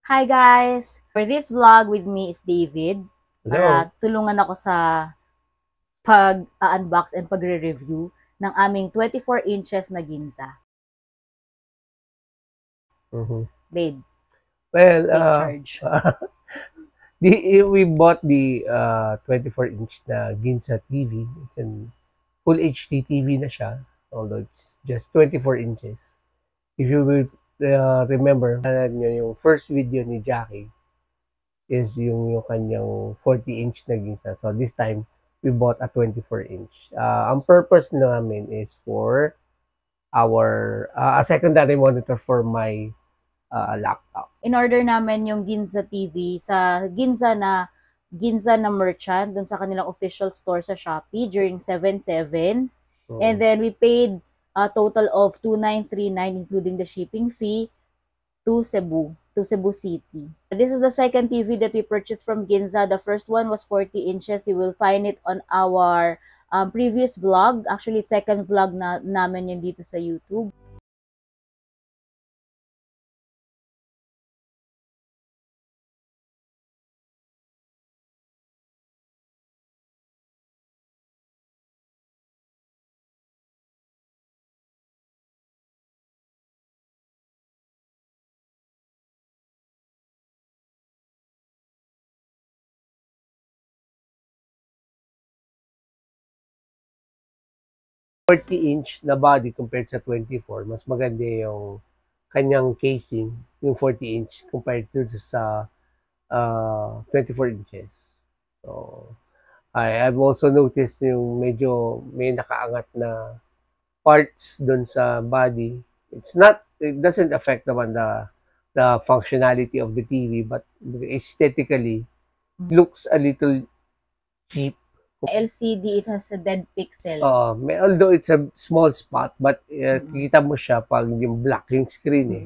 Hi guys! For this vlog with me is David Hello. para tulungan ako sa pag-unbox and pagre-review ng aming 24 inches na Ginza. Mhm. Babe, Well, take charge. we bought the 24-inch na Ginza TV. It's an full HD TV na siya, although it's just 24 inches. If you will remember, nyo yung first video ni Jackie is yung kanyang 40-inch na Ginza. So this time, we bought a 24-inch. Ang purpose namin is for our a secondary monitor for my laptop. In-order namin yung Ginza TV sa Ginza na merchant dun sa kanilang official store sa Shopee during 7/7. And then we paid a total of 2,939 including the shipping fee to Cebu City. This is the second TV that we purchased from Ginza. The first one was 40 inches. You will find it on our previous vlog. Actually, second vlog namin yun dito sa YouTube. Inch na body compared sa 24, mas maganda yung kanyang casing, yung 40-inch compared to sa 24 inches. So, I've also noticed yung medyo may nakaangat na parts doon sa body. It doesn't affect naman the functionality of the TV, but aesthetically, looks a little cheap. LCD, it has a dead pixel. Although it's a small spot, but kita mo siya pag yung black yung screen eh.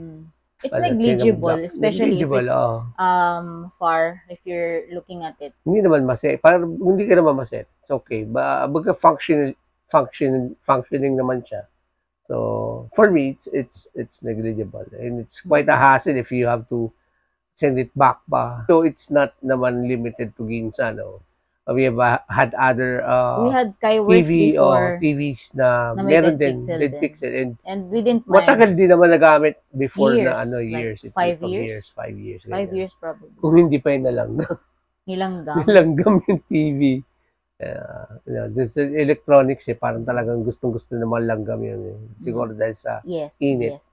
It's Let's say na negligible, black. especially if Negligible, it's far, if you're looking at it. Hindi naman maset. Parang hindi ka naman maset. It's okay. Baga functioning naman siya. So, for me, it's negligible. And it's quite a hassle if you have to send it back pa. So, it's not naman limited to Ginza, no? We have had other We had Skyworth TV o before TVs na na may meron dead din pixel dead din. pixel and And we didn't matagal mind. din naman nagamit before Years, na like years. It 5 from years? 5 years. 5 Ganyan. years probably. Kung hindi pa yun na lang Nilanggam. nilanggam yung TV. This electronics parang talagang gustong-gusto naman langgam yun eh. Siguro dahil sa init. Yes.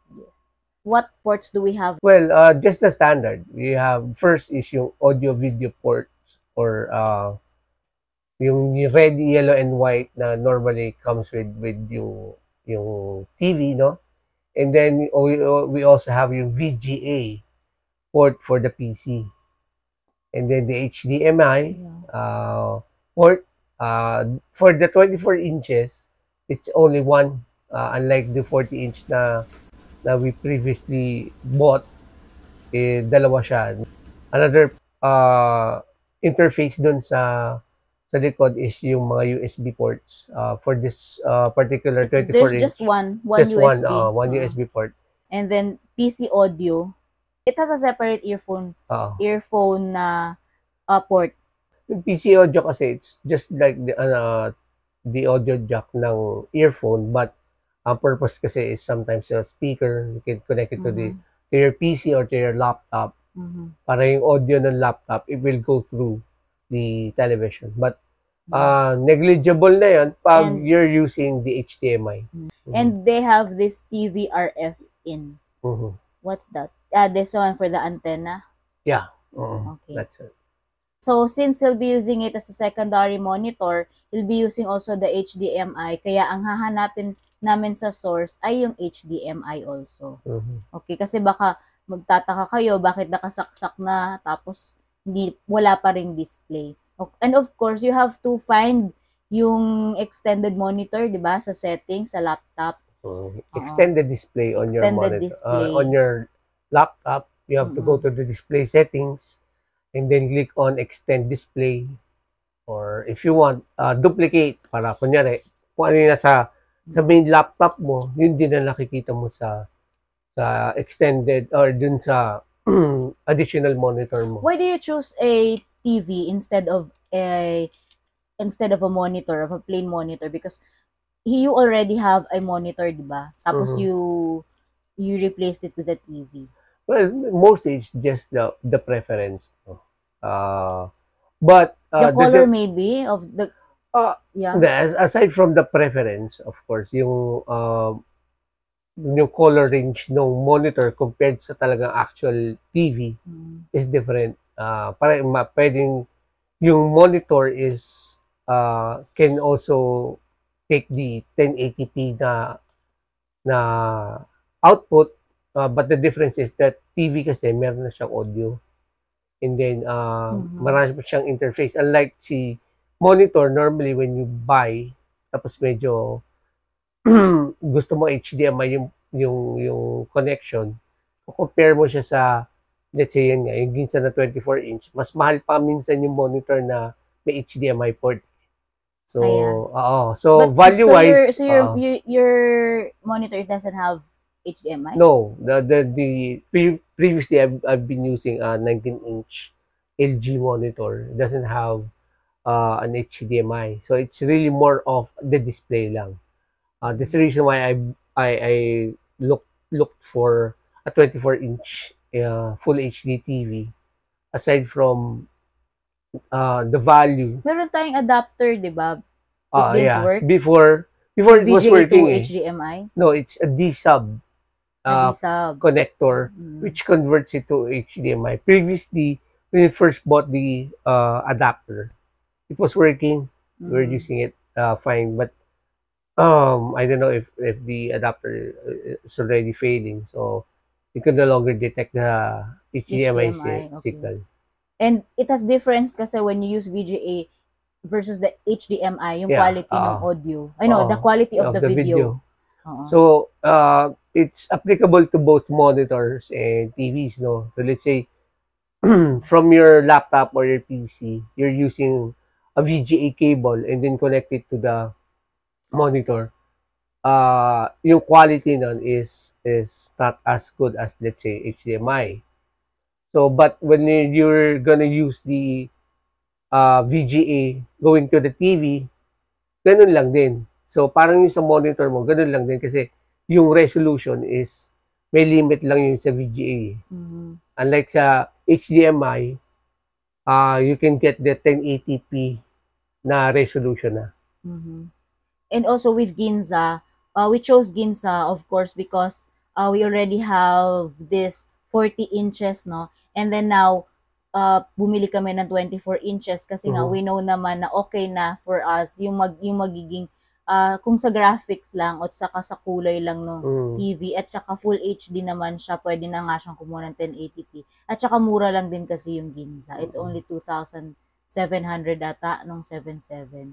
What ports do we have? Well, just the standard. We have, first is yung audio-video ports or yung red, yellow, and white na normally comes with yung TV, no? And then we also have yung VGA port for the PC. And then the HDMI port. For the 24 inches, it's only one. Unlike the 40-inch na we previously bought, dalawa siya. Another interface dun sa likod is yung mga USB ports for this particular 24 There's inch. just one Just USB. one USB port. And then PC audio. It has a separate earphone na port. Yung PC audio kasi it's just like the audio jack ng earphone, but ang purpose kasi is sometimes a speaker, you can connect it to your PC or to your laptop. Para yung audio ng laptop, it will go through the television. But negligible na yun pag you're using the HDMI. And they have this TV RF in. What's that? This one for the antenna? Yeah. Okay. That's it. So, since he'll be using it as a secondary monitor, he'll be using also the HDMI. Kaya ang hahanapin namin sa source ay yung HDMI also. Okay, kasi baka magtataka kayo bakit nakasaksak na tapos wala pa ring display. And of course, you have to find yung extended monitor, di ba, sa settings sa laptop. Extended display on your monitor. On your laptop, you have to go to the display settings and then click on extend display. Or if you want, duplicate para kunyari, kung ano yung nasa main laptop mo, yun din na nakikita mo sa extended or dun sa yung additional monitor mo. Why do you choose a TV instead of a monitor, of a plain monitor? Because you already have a monitor, di ba? Tapos Mhm. you replaced it with a TV. Well, mostly it's just the preference. No? But The color maybe of the yeah. aside from the preference, of course, yung color range ng monitor compared sa talagang actual TV is different. Pwedeng yung monitor is can also take the 1080p na output, but the difference is that TV kasi meron na siyang audio, and then marami pa siyang interface, unlike si monitor. Normally when you buy tapos medyo gusto mo HDMI yung connection, compare mo siya sa, let's say yan nga, yung Ginsa na 24-inch, mas mahal pa minsan yung monitor na may HDMI port. So, Yes. So, value-wise, your monitor doesn't have HDMI? no. Previously, I've been using a 19-inch LG monitor. It doesn't have an HDMI. So, it's really more of the display lang. That's the reason why I looked for a 24-inch full HD TV. Aside from the value. Meron tayong adapter, di ba? It didn't work? Before it was VGA working. to HDMI? No, it's a D-sub connector, which converts it to HDMI. Previously, when we first bought the adapter, it was working. We were using it fine, but I don't know if the adapter is already failing, so you can no longer detect the HDMI signal. And it has difference kasi when you use VGA versus the HDMI, yung quality ng audio. The quality of the video. So, it's applicable to both monitors and TVs, no? So, let's say, from your laptop or your PC, you're using a VGA cable and then connect it to the monitor. Yung quality nun is not as good as, let's say, HDMI. So, but when you're gonna use the VGA going to the TV, ganun lang din. So, parang yung sa monitor mo, ganun lang din kasi yung resolution is may limit lang yung sa VGA. Unlike sa HDMI, you can get the 1080p na resolution na. And also with Ginza, we chose Ginza, of course, because we already have this 40 inches, no? And then now, bumili kami ng 24 inches kasi nga we know naman na okay na for us yung magiging kung sa graphics lang at saka sa kulay lang no TV at saka full HD naman siya, pwede na nga siyang kumuha ng 1080p. At saka mura lang din kasi yung Ginza. It's only 2,700 ata nung 7.7.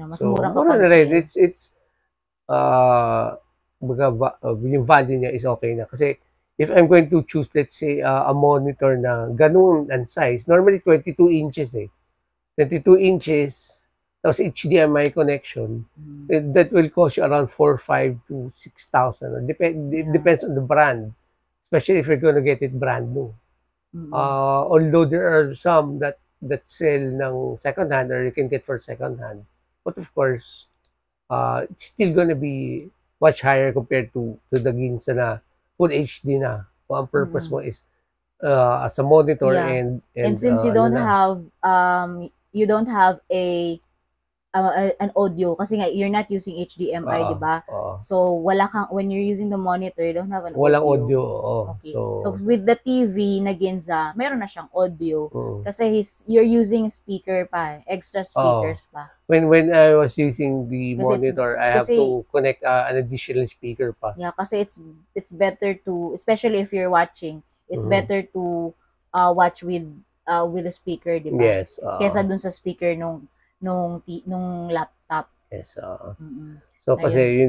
Mas So, mura mura kapag na rin. sale. It's yung value niya is okay na. Kasi if I'm going to choose, let's say, a monitor na ganun ang size, normally 22 inches 22 inches, tapos HDMI connection, that will cost you around 4,500 to 6,000. It depends on the brand, especially if you're gonna get it brand new. Although there are some that sell ng second hand or you can get for second hand. But of course, it's still gonna be much higher compared to the Ginza na full HD na. Kung ang purpose mo is as a monitor and since you don't have an audio kasi nga you're not using HDMI, di ba? So wala kang, when you're using the monitor, you don't have an walang audio. Okay. So with the TV na Ginza, meron na siyang audio kasi you're using speaker pa, extra speakers pa. When I was using the monitor, I have to connect an additional speaker pa. Yeah, kasi it's better to, especially if you're watching, it's better to watch with the speaker, di ba? Yes. Kesa dun sa speaker nung laptop. Yes. So kasi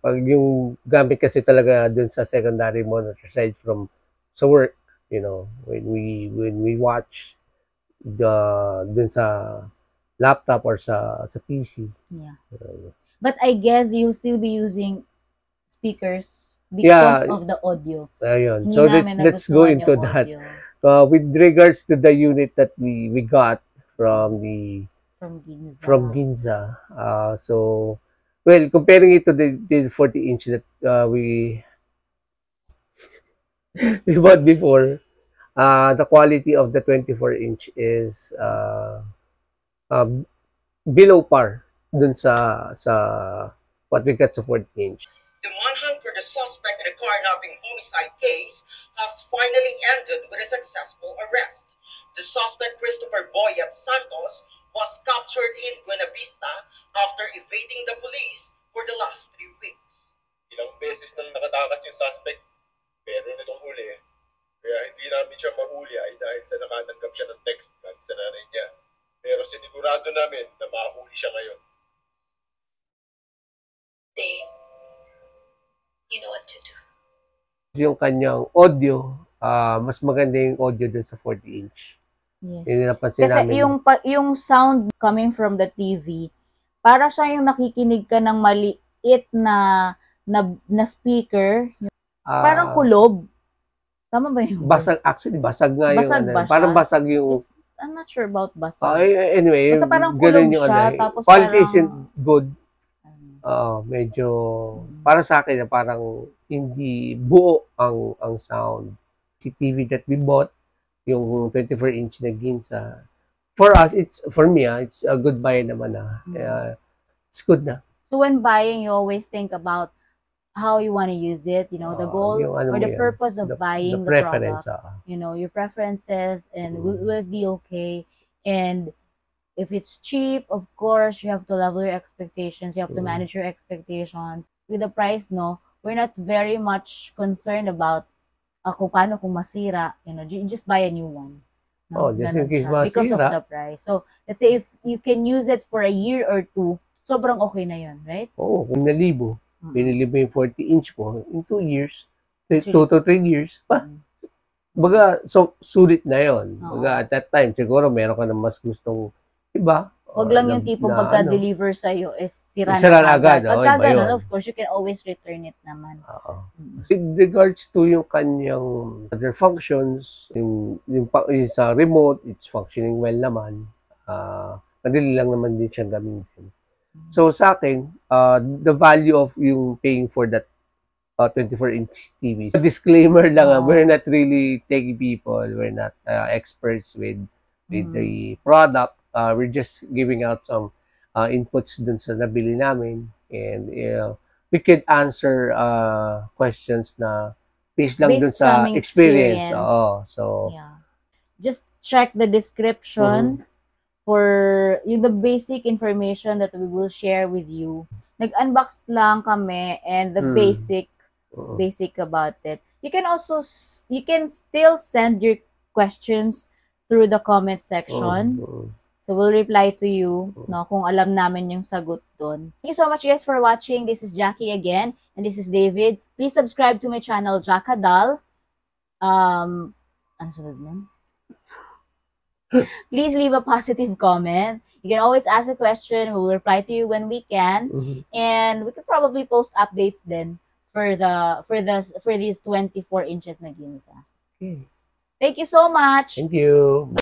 pag yung gamit kasi talaga dun sa secondary monitor, aside from sa work, when we watch dun sa laptop or sa PC. Yeah. But I guess you'll still be using speakers because Yeah, of the audio. ayun. Hindi So namin let's go nagustuhan into yung that. audio With regards to the unit that we got from from Ginza. Ginza, so well, comparing it to the 40-inch that we we bought before, the quality of the 24-inch is um, below par dun sa what we got sa 40-inch. The manhunt for the suspect in the carnapping homicide case has finally ended with a successful arrest. The suspect, Christopher Boyat Santos, was captured in Buena Vista after evading the police for the last 3 weeks. Ilang beses nang nakatakas yung suspect, pero nitong huli, kaya hindi namin siya mahuli ay dahil sa nakatanggap siya ng text galing sa nanay niya. Pero sinigurado namin na mahuli siya ngayon. You know what to do. Yung kanyang audio, mas maganda yung audio dun sa 40-inch. Yes. Yun yung napansin Kasi namin. yung sound coming from the TV, para siya yung nakikinig ka ng maliit na speaker, parang kulob. Tama ba yun? Basag, actually, basag nga Basag yung, ba siya? parang basag yung, I'm not sure about basag. anyway, Basta parang ganun kulob yung siya, ano, tapos quality parang- isn't good. Medyo, para sa akin, parang hindi buo ang sound. Si TV that we bought, yung 24-inch na Ginza, for us, for me, it's a good buy naman. It's good na. So when buying, you always think about how you want to use it, you know, the goal yung ano or mo the yan, purpose of buying the preference. product. You know, your preferences, and will it be okay? And if it's cheap, of course, you have to level your expectations. You have to manage your expectations. With the price, no, we're not very much concerned about kung paano kung masira. You know, you just buy a new one. No? Just in Ganon case siya, because of masira. the price. So, let's say if you can use it for a year or two, sobrang okay na yun, right? Oo, kung nalibo, binili mo yung 40-inch mo, in 2 years, 2 Actually, to 3 years, baga, so, sulit na yon. Oo. Baga, at that time, siguro meron ka na mas gustong iba. Wag lang yung tipong na pagka-deliver sa'yo is sira Sira na na agad, agad. oo, Pagka iba ganun, yun. of course, you can always return it naman. With regards to yung kanyang other functions, yung sa remote, it's functioning well naman. Madali lang naman din siya gamitin. So sa akin, the value of yung paying for that 24-inch TV. Disclaimer lang, we're not really techie people. We're not experts with the product. We're just giving out some inputs dun sa nabili namin. And we could answer questions na based lang dun Based sa sa aming experience. experience. So, Yeah. Just check the description for yung the basic information that we will share with you. Nag-unbox lang kami and the basic about it. You can still send your questions through the comment section. So we'll reply to you, no, kung alam namin yung sagot doon. Thank you so much guys for watching. This is Jackie again and this is David. Please subscribe to my channel Jackadal. Ano sunod nun? Please leave a positive comment. You can always ask a question. We will reply to you when we can. And we could probably post updates then for these 24 inches na Ginza. Okay. Thank you so much. Thank you.